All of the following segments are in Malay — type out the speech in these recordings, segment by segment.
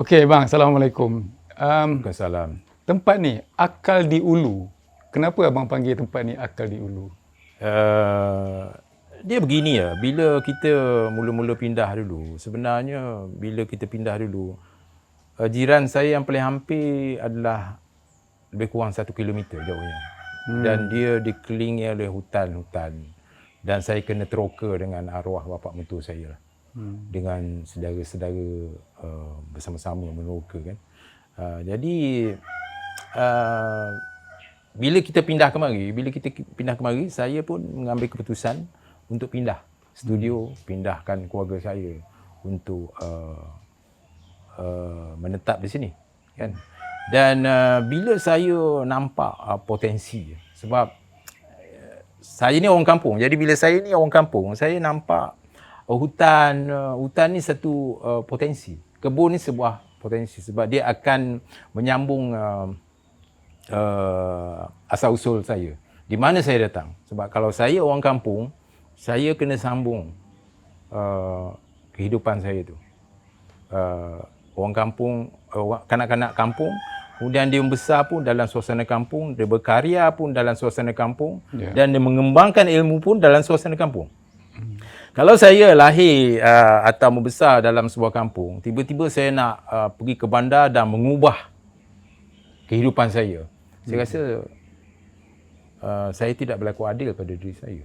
Okey bang, Assalamualaikum. Waalaikumsalam. Tempat ni Akal di Ulu. Kenapa abang panggil tempat ni Akal di Ulu? Dia begini ya, bila kita mula-mula pindah dulu, sebenarnya bila kita pindah dulu, jiran saya yang paling hampir adalah lebih kurang 1 kilometer jauhnya. Dan dia dikelilingi oleh hutan-hutan. Dan saya kena teroka dengan arwah bapa mentua saya lah. Dengan saudara-saudara bersama-sama meneroka kan. Jadi bila kita pindah kemari, saya pun mengambil keputusan untuk pindah studio, pindahkan keluarga saya untuk menetap di sini kan. Dan bila saya nampak potensi, sebab saya ni orang kampung, jadi bila saya ni orang kampung, saya nampak hutan ni satu potensi. Kebun ni sebuah potensi sebab dia akan menyambung asal-usul saya. Di mana saya datang. Sebab kalau saya orang kampung, saya kena sambung kehidupan saya tu. Orang kampung, kanak-kanak kampung, kemudian dia membesar pun dalam suasana kampung, dia berkarya pun dalam suasana kampung, dan dia mengembangkan ilmu pun dalam suasana kampung. Kalau saya lahir atau membesar dalam sebuah kampung, tiba-tiba saya nak pergi ke bandar dan mengubah kehidupan saya, saya rasa saya tidak berlaku adil pada diri saya.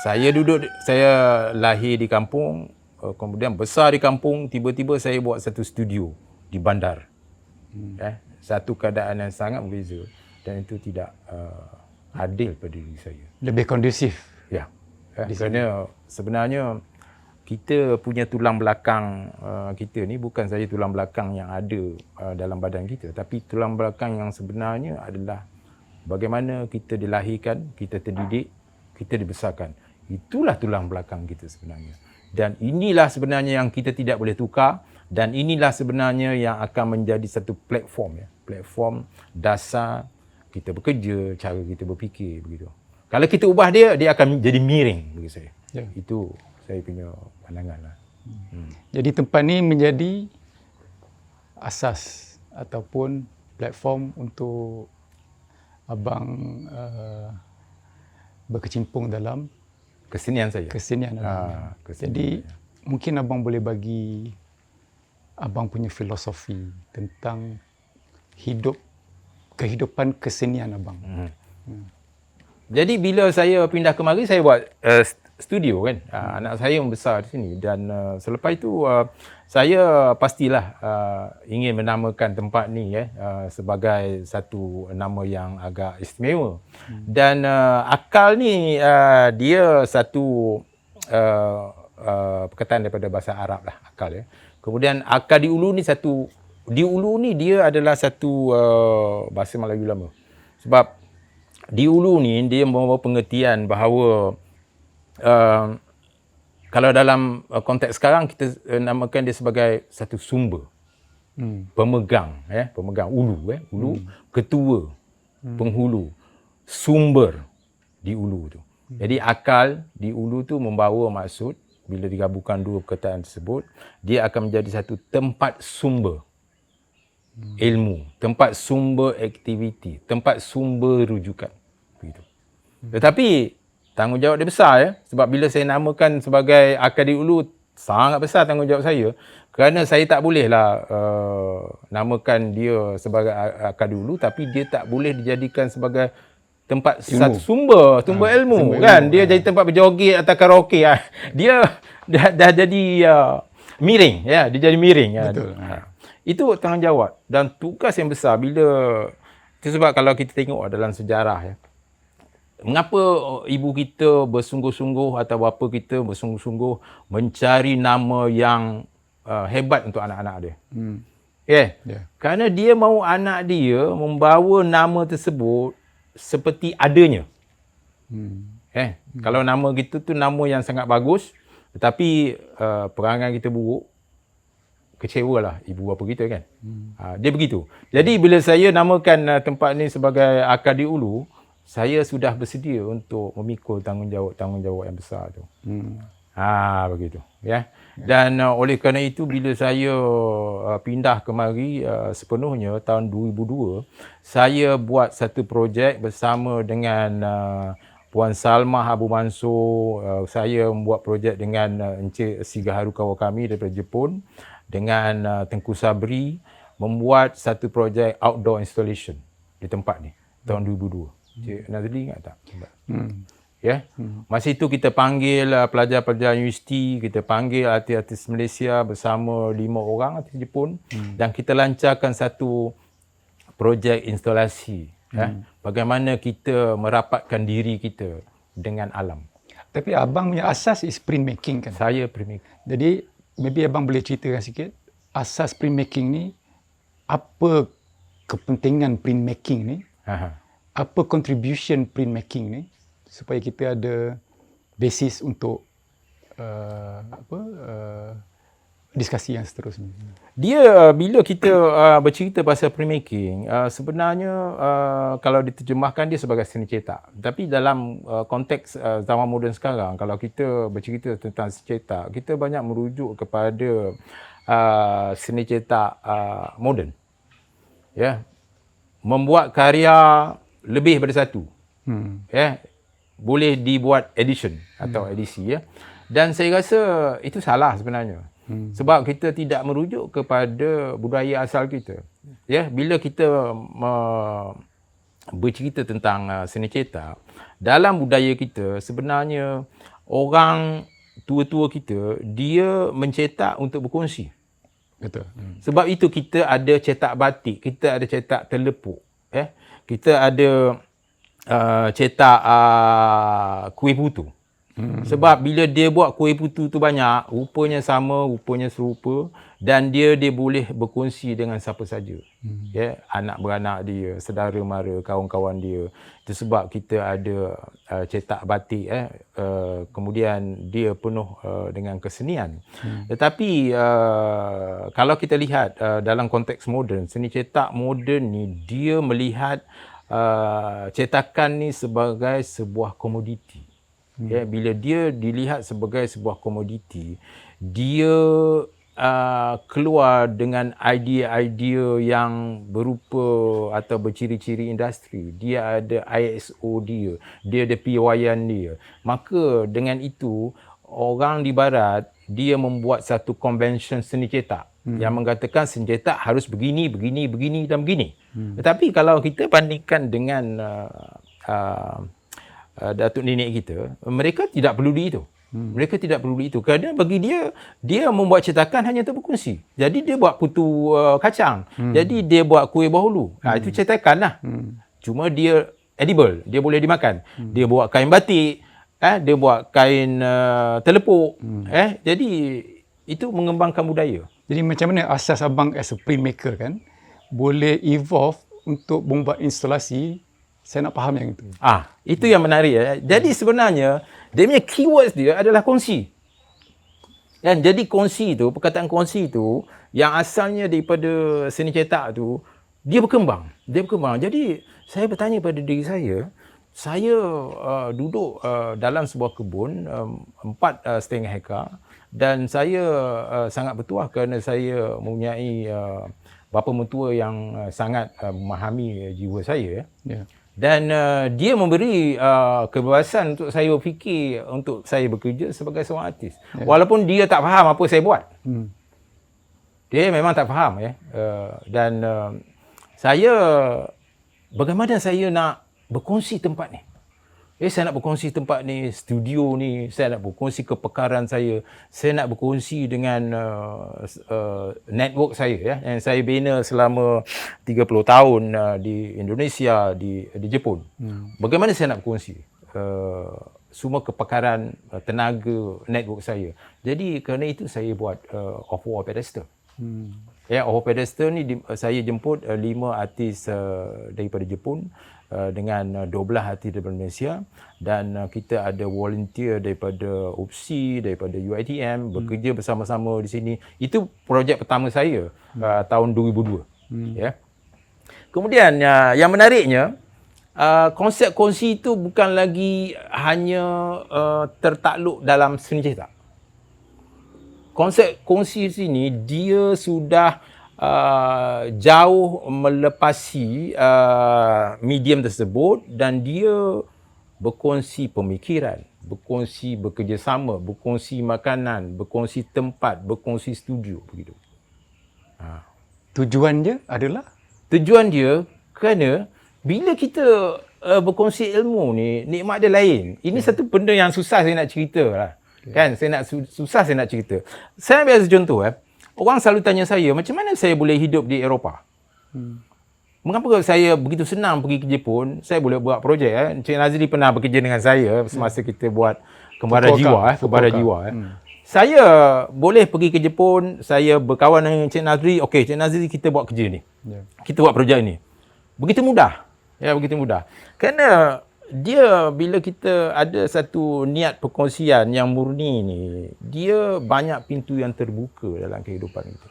Saya lahir di kampung, kemudian besar di kampung, tiba-tiba saya buat satu studio di bandar. Satu keadaan yang sangat berbeza dan itu tidak adil pada diri saya. Lebih kondusif. Ya. Kerana sebenarnya kita punya tulang belakang kita ni bukan saja tulang belakang yang ada dalam badan kita, tapi tulang belakang yang sebenarnya adalah bagaimana kita dilahirkan, kita terdidik, kita dibesarkan. Itulah tulang belakang kita sebenarnya. Dan inilah sebenarnya yang kita tidak boleh tukar, dan inilah sebenarnya yang akan menjadi satu platform ya. Platform dasar kita bekerja, cara kita berfikir begitu. Kalau kita ubah dia akan jadi miring bagi saya. Ya. Itu saya punya pandangan lah. Jadi tempat ni menjadi asas ataupun platform untuk abang berkecimpung dalam kesenian saya. Kesenian abang. Jadi mungkin abang boleh bagi abang punya filosofi tentang kehidupan kesenian abang. Jadi bila saya pindah kemari, saya buat studio kan. Anak saya membesar di sini dan selepas itu saya pastilah ingin menamakan tempat ni sebagai satu nama yang agak istimewa. Dan Akal ni dia satu perkataan daripada bahasa Arab lah, akal ya. Kemudian Akal di Ulu ni di Ulu ni dia adalah satu bahasa Melayu lama. Sebab di Ulu ni dia membawa pengertian bahawa kalau dalam konteks sekarang kita namakan dia sebagai satu sumber, pemegang ulu, ketua, penghulu, sumber di Ulu tu. Jadi Akal di Ulu tu membawa maksud bila digabungkan dua perkataan tersebut, dia akan menjadi satu tempat sumber ilmu, tempat sumber aktiviti, tempat sumber rujukan. Begitu. Tetapi tanggungjawab dia besar ya, sebab bila saya namakan sebagai Akal di Ulu, sangat besar tanggungjawab saya, kerana saya tak bolehlah namakan dia sebagai Akal di Ulu, tapi dia tak boleh dijadikan sebagai tempat satu sumber ilmu kan. Dia jadi tempat berjoget atau karaoke. Dia dah jadi miring ya, dia jadi miring ya. Betul. Itu tanggungjawab dan tugas yang besar bila itu sebab kalau kita tengok dalam sejarah ya, mengapa ibu kita bersungguh-sungguh atau bapa kita bersungguh-sungguh mencari nama yang hebat untuk anak-anak dia. Kerana dia mahu anak dia membawa nama tersebut seperti adanya. Kalau nama kita tu nama yang sangat bagus, tetapi perangai kita buruk, kecewalah ibu bapa kita kan. Dia begitu. Jadi bila saya namakan tempat ni sebagai Akal di Ulu, saya sudah bersedia untuk memikul tanggungjawab yang besar tu. Begitu. Ya. Dan oleh kerana itu bila saya pindah kemari sepenuhnya tahun 2002, saya buat satu projek bersama dengan Puan Salma Abu Mansur. Saya membuat projek dengan Encik Sigaharu kawan kami daripada Jepun, dengan Tengku Sabri, membuat satu projek outdoor installation di tempat ni tahun 2002. Cik Nazli ingat tak? Ya. Masa itu kita panggil pelajar-pelajar universiti, kita panggil artis-artis Malaysia bersama 5 orang artis Jepun, dan kita lancarkan satu projek instalasi. Bagaimana kita merapatkan diri kita dengan alam. Tapi abang punya asas is printmaking kan? Saya printmaking. Jadi maybe abang boleh ceritakan sikit asas printmaking ni, apa kepentingan printmaking ni, apa contribution printmaking ni, supaya kita ada basis untuk diskusi yang seterusnya. Dia bila kita bercerita pasal printmaking, sebenarnya kalau diterjemahkan dia sebagai seni cetak. Tapi dalam konteks zaman moden sekarang, kalau kita bercerita tentang seni cetak, kita banyak merujuk kepada seni cetak moden. Ya. Membuat karya lebih daripada satu. Ya. Boleh dibuat edition atau edisi, ya. Dan saya rasa itu salah sebenarnya. Sebab kita tidak merujuk kepada budaya asal kita. Ya, bila kita bercerita tentang seni cetak, dalam budaya kita sebenarnya orang tua-tua kita dia mencetak untuk berkongsi. Betul. Sebab itu kita ada cetak batik, kita ada cetak telepuk, kita ada cetak kuih putu. Sebab bila dia buat kuih putu tu banyak, rupanya sama, rupanya serupa, dan dia boleh berkongsi dengan siapa saja. Ya, anak beranak dia, saudara mara, kawan-kawan dia. Itu sebab kita ada cetak batik, kemudian dia penuh dengan kesenian. Tetapi kalau kita lihat dalam konteks moden, seni cetak moden ni dia melihat cetakan ni sebagai sebuah komoditi. Ya, bila dia dilihat sebagai sebuah komoditi, dia keluar dengan idea-idea yang berupa atau berciri-ciri industri. Dia ada ISO dia ada PYN dia. Maka dengan itu, orang di barat dia membuat satu convention seni cetak yang mengatakan seni cetak harus begini, begini, begini dan begini. Tetapi kalau kita bandingkan dengan datuk nenek kita, mereka tidak peduli itu. Mereka tidak peduli itu. Kerana bagi dia membuat cetakan hanya untuk berkongsi. Jadi dia buat putu kacang. Jadi dia buat kuih bahulu. Itu cetakan lah. Cuma dia edible. Dia boleh dimakan. Dia buat kain batik. Dia buat kain telepuk. Jadi itu mengembangkan budaya. Jadi macam mana asas abang as a printmaker kan boleh evolve untuk membuat instalasi. Saya nak faham yang itu. Itu yang menarik. Jadi sebenarnya, dia punya keywords dia adalah kongsi. Dan jadi kongsi tu, perkataan kongsi tu, yang asalnya daripada seni cetak tu, dia berkembang. Jadi, saya bertanya pada diri saya duduk dalam sebuah kebun, 4.5 hektar, dan saya sangat bertuah kerana saya mempunyai bapa mentua yang sangat memahami jiwa saya. Yeah. Dan dia memberi kebebasan untuk saya berfikir, untuk saya bekerja sebagai seorang artis. Walaupun dia tak faham apa saya buat. Dia memang tak faham. Dan saya, bagaimana saya nak berkongsi tempat ni? Saya nak berkongsi tempat ni, studio ni, saya nak berkongsi kepekaran saya nak berkongsi dengan network saya yang saya bina selama 30 tahun di Indonesia, di Jepun. Bagaimana saya nak berkongsi semua kepekaran, tenaga, network saya. Jadi kerana itu saya buat off-wall pedestal. Off-wall pedestal ni saya jemput 5 artis daripada Jepun, dengan 12 artis daripada Malaysia, dan kita ada volunteer daripada UPSI, daripada UiTM, bekerja bersama-sama di sini. Itu projek pertama saya tahun 2002. Kemudian yang menariknya, konsep kongsi itu bukan lagi hanya tertakluk dalam seni cetak. konsep kongsi sini dia sudah jauh melepasi medium tersebut dan dia berkongsi pemikiran, berkongsi bekerjasama, berkongsi makanan, berkongsi tempat, berkongsi studio begitu. Tujuan dia adalah Tujuan dia kerana bila kita berkongsi ilmu ni, nikmat dia lain. Ini satu benda yang susah saya nak cerita lah. Kan, susah saya nak cerita. Saya ambil as contoh orang selalu tanya saya, macam mana saya boleh hidup di Eropah? Mengapa saya begitu senang pergi ke Jepun, saya boleh buat projek. Encik Nazri pernah bekerja dengan saya semasa kita buat Kembara Jiwa. Kembara Jiwa. Saya boleh pergi ke Jepun, saya berkawan dengan Encik Nazri, okey Encik Nazri kita buat kerja ni. Kita buat projek ni. Begitu mudah. Ya, begitu mudah. Kerana dia bila kita ada satu niat perkongsian yang murni ni, dia banyak pintu yang terbuka dalam kehidupan kita.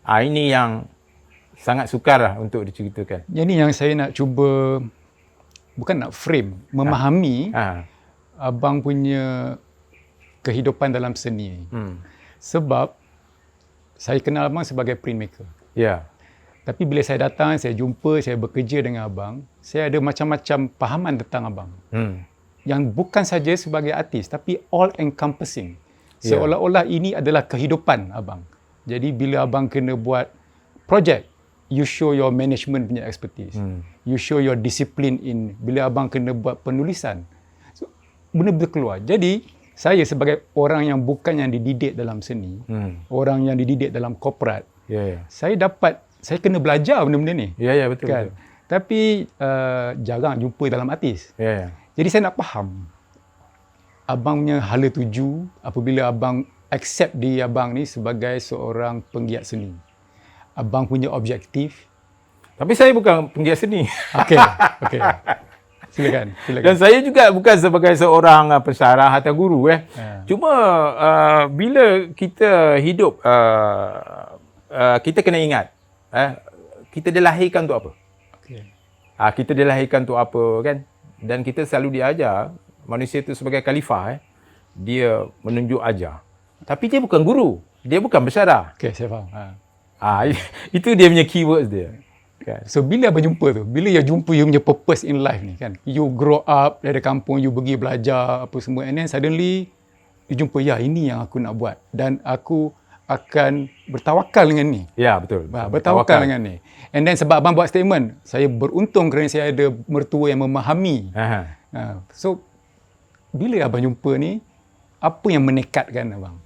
Ini yang sangat sukar lah untuk diceritakan. Yang ni yang saya nak cuba, bukan nak frame, memahami abang punya kehidupan dalam seni. Sebab saya kenal abang sebagai printmaker. Ya. Tapi bila saya datang, saya jumpa, saya bekerja dengan abang, saya ada macam-macam pahaman tentang abang. Yang bukan saja sebagai artis, tapi all encompassing. Seolah-olah ini adalah kehidupan abang. Jadi bila abang kena buat projek, you show your management punya expertise. You show your discipline in bila abang kena buat penulisan. So, benda-benda keluar. Jadi, saya sebagai orang yang bukan yang dididik dalam seni, orang yang dididik dalam korporat, saya kena belajar benda-benda ni. Ya, betul. Kan? Betul. Tapi jarang jumpa dalam artis. Jadi saya nak faham abang punya hala tuju apabila abang accept diri abang ni sebagai seorang penggiat seni. Abang punya objektif. Tapi saya bukan penggiat seni. Okey. Silakan. Dan saya juga bukan sebagai seorang pensyarah atau guru. Cuma bila kita hidup, kita kena ingat, kita dilahirkan untuk apa? Kita dilahirkan untuk apa, kan? Dan kita selalu diajar, manusia itu sebagai khalifah, dia menunjuk ajar. Tapi dia bukan guru, dia bukan pensyarah. Okey, saya faham. Itu dia punya keywords dia. Kan? So bila abang jumpa tu, bila you jumpa you punya purpose in life ni kan, you grow up dari kampung, you pergi belajar apa semua, and then suddenly you jumpa, ini yang aku nak buat dan aku akan bertawakal dengan ni. Ya, betul. Bertawakal dengan ni. And then sebab abang buat statement, saya beruntung kerana saya ada mertua yang memahami. So bila abang jumpa ni, apa yang menekatkan abang?